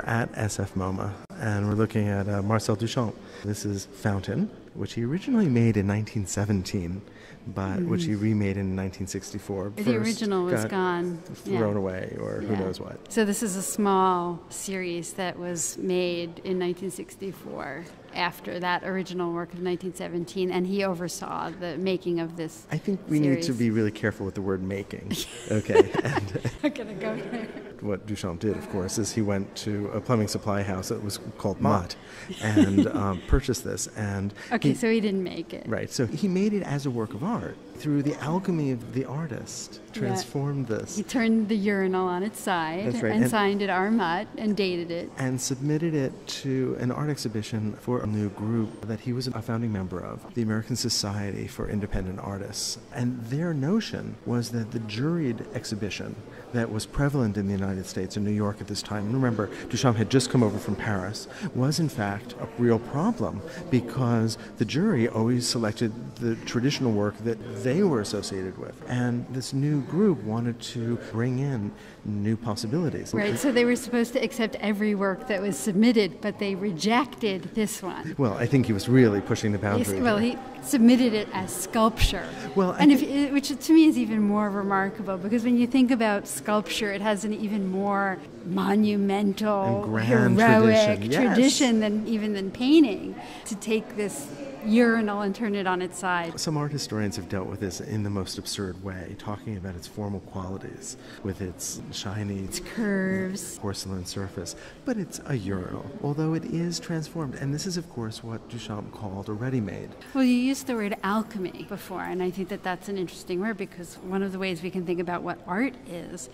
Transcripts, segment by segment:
We're at SF MoMA, and we're looking at Marcel Duchamp. This is Fountain, which he originally made in 1917, but which he remade in 1964. The original was gone. Thrown away, or who knows what. So this is a small series that was made in 1964 after that original work of 1917, and he oversaw the making of this I think we series. need to be really careful with the word making. Okay. I'm going to go there. What Duchamp did, of course, is he went to a plumbing supply house that was called Mott and purchased this. And so he didn't make it. Right, so he made it as a work of art. Through the alchemy of the artist, transformed this. He turned the urinal on its side and signed it Mott and dated it. And submitted it to an art exhibition for a new group that he was a founding member of, the American Society for Independent Artists. And their notion was that the juried exhibition that was prevalent in the United States, in New York at this time, and remember, Duchamp had just come over from Paris, was in fact a real problem because the jury always selected the traditional work that they were associated with. And this new group wanted to bring in new possibilities. Right, so they were supposed to accept every work that was submitted, but they rejected this one. Well, I think he was really pushing the boundary. He submitted it as sculpture. Which to me is even more remarkable, because when you think about sculpture, it has an even more monumental, heroic tradition than painting. To take this urinal and turn it on its side. Some art historians have dealt with this in the most absurd way, talking about its formal qualities, with its shiny, its curves, porcelain surface. But it's a urinal, although it is transformed. And this is, of course, what Duchamp called a ready-made. Well, you used the word alchemy before, and I think that that's an interesting word, because one of the ways we can think about what art is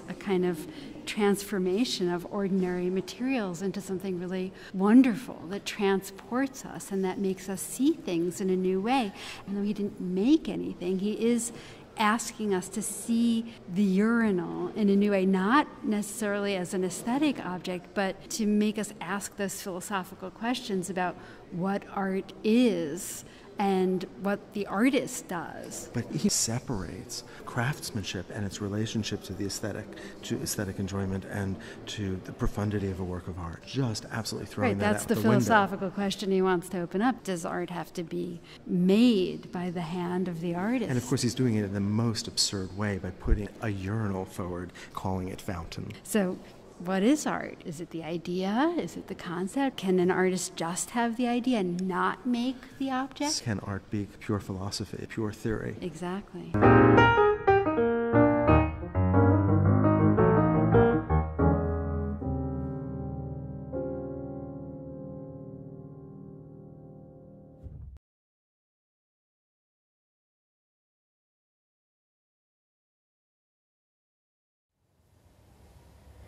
a kind of transformation of ordinary materials into something really wonderful that transports us and that makes us see things in a new way. And though he didn't make anything, he is asking us to see the urinal in a new way, not necessarily as an aesthetic object, but to make us ask those philosophical questions about what art is and what the artist does. But he separates craftsmanship and its relationship to the aesthetic, to aesthetic enjoyment, and to the profundity of a work of art. Just absolutely throwing that out the window. That's the philosophical question he wants to open up. Does art have to be made by the hand of the artist? And of course he's doing it in the most absurd way by putting a urinal forward, calling it Fountain. So what is art? Is it the idea? Is it the concept? Can an artist just have the idea and not make the object? Can art be pure philosophy, pure theory? Exactly.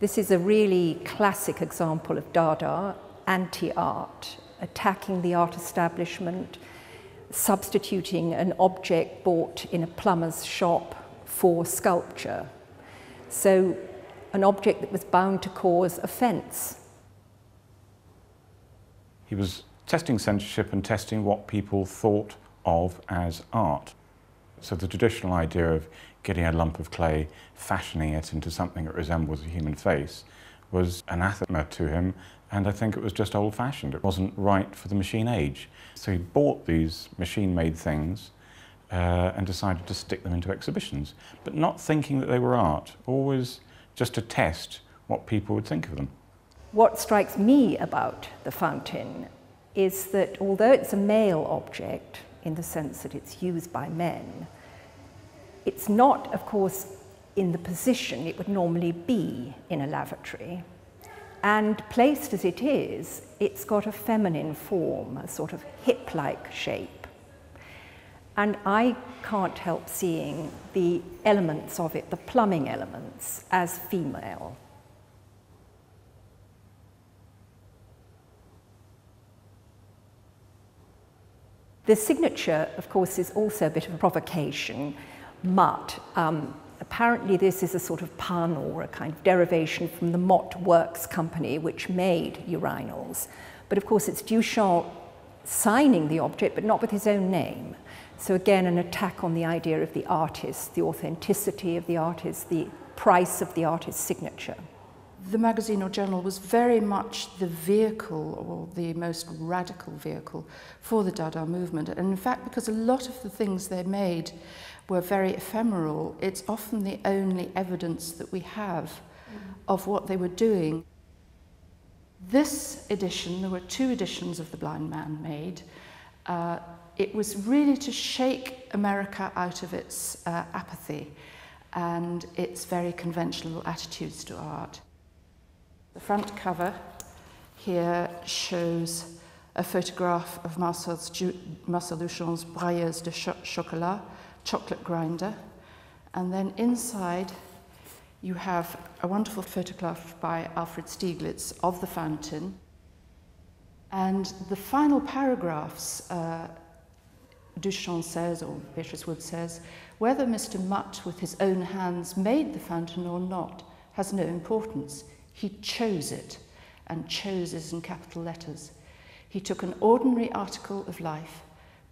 This is a really classic example of Dada, anti-art, attacking the art establishment, substituting an object bought in a plumber's shop for sculpture. So an object that was bound to cause offence. He was testing censorship and testing what people thought of as art. So the traditional idea of getting a lump of clay, fashioning it into something that resembles a human face, was anathema to him, and I think it was just old-fashioned. It wasn't right for the machine age. So he bought these machine-made things and decided to stick them into exhibitions, but not thinking that they were art, always just to test what people would think of them. What strikes me about the fountain is that although it's a male object, in the sense that it's used by men, it's not, of course, in the position it would normally be in a lavatory. And placed as it is, it's got a feminine form, a sort of hip-like shape. And I can't help seeing the elements of it, the plumbing elements, as female. The signature, of course, is also a bit of a provocation. Mott. Apparently this is a sort of pun or a kind of derivation from the Mott Works company, which made urinals. But of course it's Duchamp signing the object, but not with his own name. So again, an attack on the idea of the artist, the authenticity of the artist, the price of the artist's signature. the magazine or journal was very much the vehicle, or the most radical vehicle, for the Dada movement. And in fact, because a lot of the things they made were very ephemeral, it's often the only evidence that we have of what they were doing. This edition, there were 2 editions of The Blind Man made. It was really to shake America out of its apathy and its very conventional attitudes to art. The front cover here shows a photograph of Marcel Duchamp's brailleuse de chocolat, chocolate grinder, and then inside you have a wonderful photograph by Alfred Stieglitz of the fountain. And the final paragraphs, Duchamp says, or Beatrice Wood says, whether Mr. Mutt with his own hands made the fountain or not has no importance. He chose it, and chose is in capital letters. He took an ordinary article of life,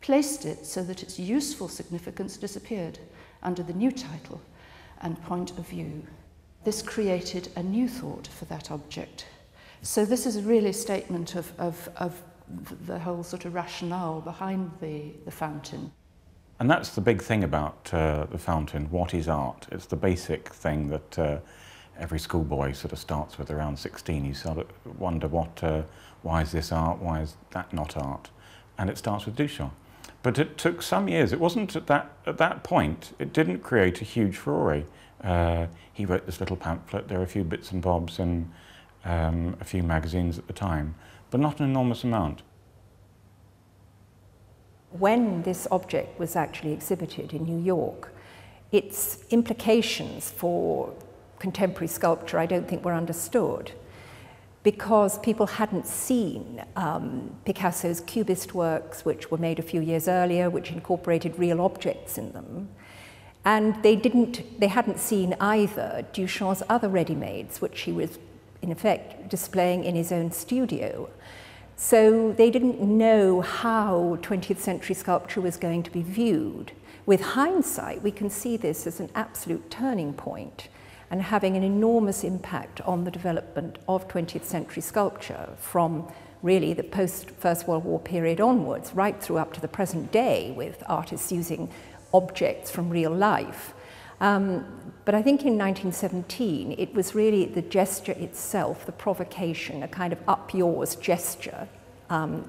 placed it so that its useful significance disappeared under the new title and point of view. This created a new thought for that object. So this is really a statement of the whole sort of rationale behind the fountain. And that's the big thing about the fountain. What is art? It's the basic thing that every schoolboy sort of starts with around 16. You sort of wonder why is this art? Why is that not art? And it starts with Duchamp. But it took some years. It wasn't at that point. It didn't create a huge furore. He wrote this little pamphlet. There are a few bits and bobs in a few magazines at the time, but not an enormous amount. When this object was actually exhibited in New York, its implications for contemporary sculpture I don't think were understood, because people hadn't seen Picasso's Cubist works, which were made a few years earlier, which incorporated real objects in them. And they hadn't seen either Duchamp's other ready-mades, which he was in effect displaying in his own studio. So they didn't know how 20th century sculpture was going to be viewed. With hindsight, we can see this as an absolute turning point and having an enormous impact on the development of 20th century sculpture from really the post-First World War period onwards, right through up to the present day, with artists using objects from real life. But I think in 1917, it was really the gesture itself, the provocation, a kind of up yours gesture,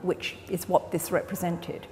which is what this represented.